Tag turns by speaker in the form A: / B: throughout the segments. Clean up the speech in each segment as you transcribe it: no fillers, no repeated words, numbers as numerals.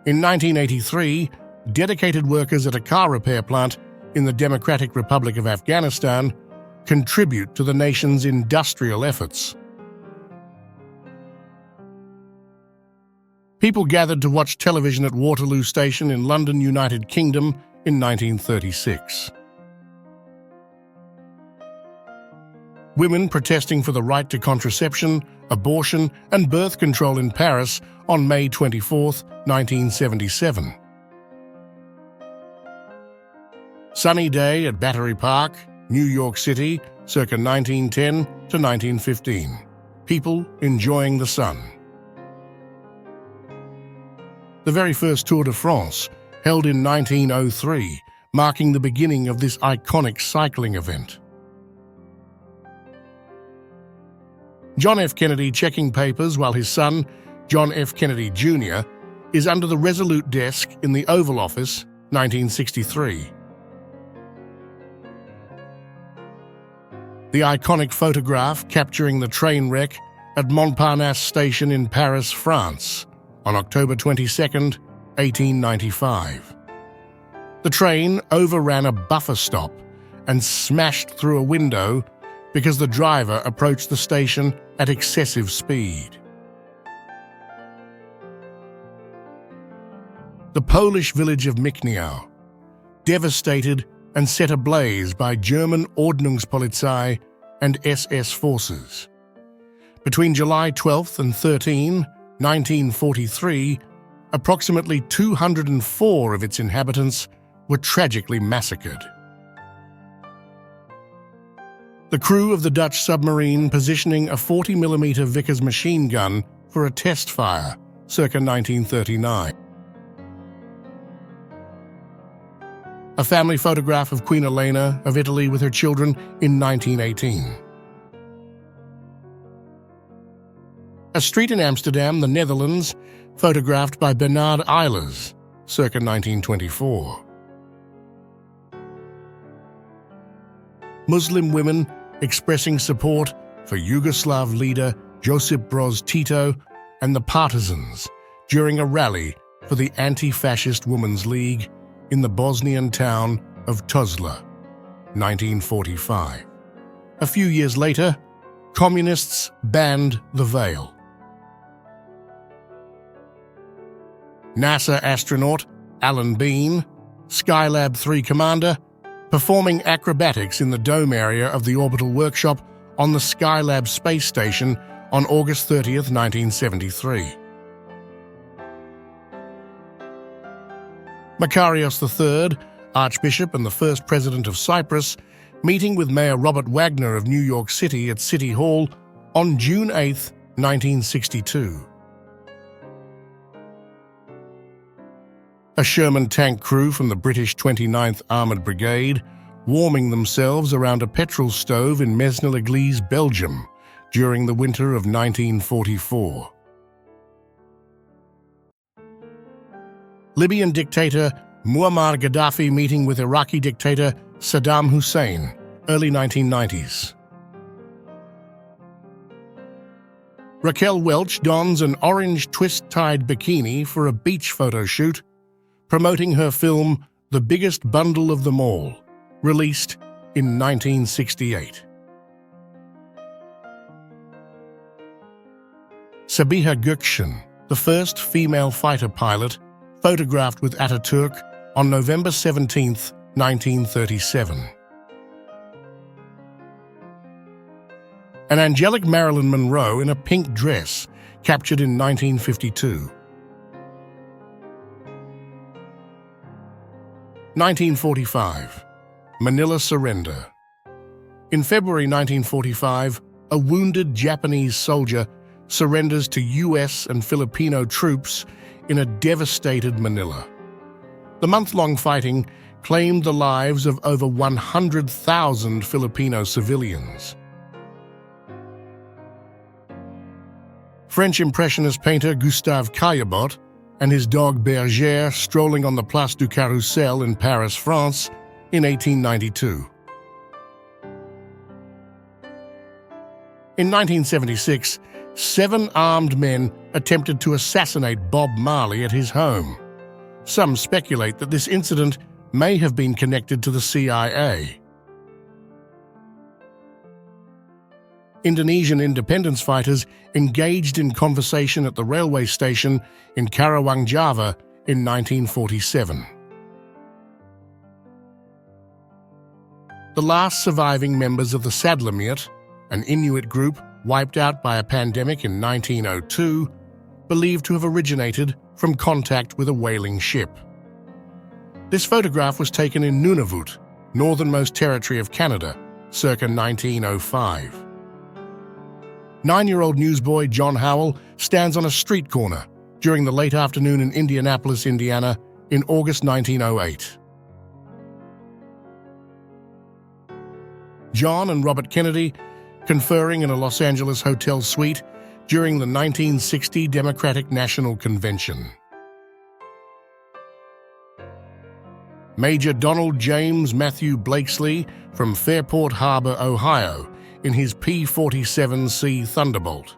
A: In 1983, dedicated workers at a car repair plant in the Democratic Republic of Afghanistan contribute to the nation's industrial efforts. People gathered to watch television at Waterloo Station in London, United Kingdom in 1936. Women protesting for the right to contraception, abortion, and birth control in Paris on May 24, 1977. Sunny day at Battery Park, New York City, circa 1910 to 1915. People enjoying the sun. The very first Tour de France, held in 1903, marking the beginning of this iconic cycling event. John F. Kennedy checking papers while his son, John F. Kennedy Jr., is under the Resolute desk in the Oval Office, 1963. The iconic photograph capturing the train wreck at Montparnasse Station in Paris, France, on October 22, 1895. The train overran a buffer stop and smashed through a window because the driver approached the station at excessive speed. The Polish village of Michniau, devastated and set ablaze by German Ordnungspolizei and SS forces. Between July 12 and 13, 1943, approximately 204 of its inhabitants were tragically massacred. The crew of the Dutch submarine positioning a 40mm Vickers machine gun for a test fire, circa 1939. A family photograph of Queen Elena of Italy with her children in 1918. A street in Amsterdam, the Netherlands, photographed by Bernard Eilers, circa 1924. Muslim women expressing support for Yugoslav leader Josip Broz Tito and the partisans during a rally for the Anti-Fascist Women's League in the Bosnian town of Tuzla, 1945. A few years later, communists banned the veil. NASA astronaut Alan Bean, Skylab 3 commander, performing acrobatics in the dome area of the orbital workshop on the Skylab space station on August 30, 1973. Makarios III, Archbishop and the first President of Cyprus, meeting with Mayor Robert Wagner of New York City at City Hall on June 8, 1962. A Sherman tank crew from the British 29th Armoured Brigade warming themselves around a petrol stove in Mesnil-Église, Belgium, during the winter of 1944. Libyan dictator Muammar Gaddafi meeting with Iraqi dictator Saddam Hussein, early 1990s. Raquel Welch dons an orange twist-tied bikini for a beach photo shoot, promoting her film The Biggest Bundle of Them All, released in 1968. Sabiha Gökçen, the first female fighter pilot, photographed with Ataturk on November 17, 1937. An angelic Marilyn Monroe in a pink dress, captured in 1952. 1945. Manila Surrender. In February 1945, a wounded Japanese soldier surrenders to U.S. and Filipino troops in a devastated Manila. The month-long fighting claimed the lives of over 100,000 Filipino civilians. French Impressionist painter Gustave Caillebotte and his dog Bergère strolling on the Place du Carrousel in Paris, France, in 1892. In 1976, 7 armed men attempted to assassinate Bob Marley at his home, Some speculate that this incident may have been connected to the CIA. Indonesian independence fighters engaged in conversation at the railway station in Karawang, Java in 1947. The last surviving members of the Sadlermiut, an Inuit group wiped out by a pandemic in 1902, believed to have originated from contact with a whaling ship. This photograph was taken in Nunavut, northernmost territory of Canada, circa 1905. 9-year-old newsboy John Howell stands on a street corner during the late afternoon in Indianapolis, Indiana, in August 1908. John and Robert Kennedy conferring in a Los Angeles hotel suite during the 1960 Democratic National Convention. Major Donald James Matthew Blakesley from Fairport Harbor, Ohio, in his P-47C Thunderbolt.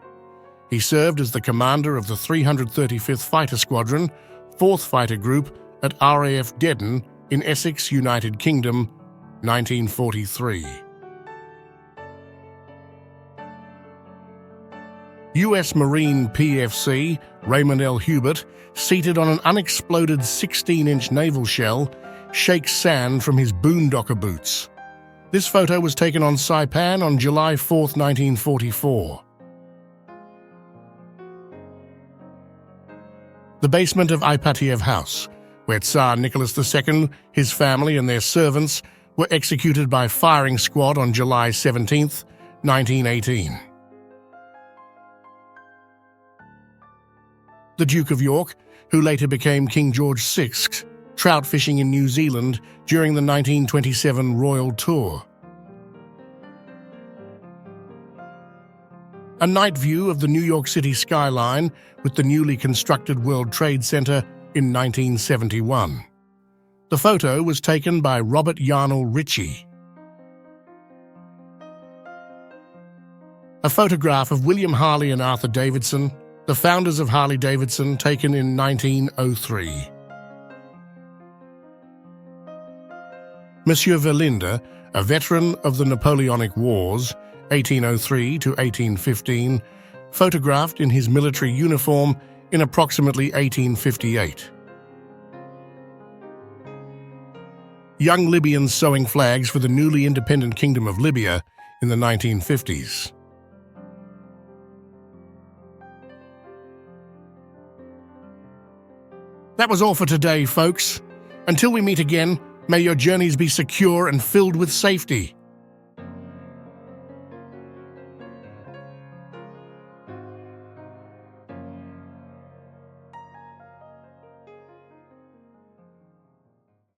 A: He served as the commander of the 335th Fighter Squadron, 4th Fighter Group at RAF Dedon in Essex, United Kingdom, 1943. U.S. Marine PFC Raymond L. Hubert, seated on an unexploded 16-inch naval shell, shakes sand from his boondocker boots. This photo was taken on Saipan on July 4, 1944. The basement of Ipatiev House, where Tsar Nicholas II, his family and their servants were executed by firing squad on July 17, 1918. The Duke of York, who later became King George VI, trout fishing in New Zealand during the 1927 Royal Tour. A night view of the New York City skyline with the newly constructed World Trade Center in 1971. The photo was taken by Robert Yarnell Ritchie. A photograph of William Harley and Arthur Davidson, the founders of Harley-Davidson, taken in 1903. Monsieur Verlinde, a veteran of the Napoleonic Wars, 1803 to 1815, photographed in his military uniform in approximately 1858. Young Libyans sewing flags for the newly independent Kingdom of Libya in the 1950s. That was all for today, folks. Until we meet again, may your journeys be secure and filled with safety.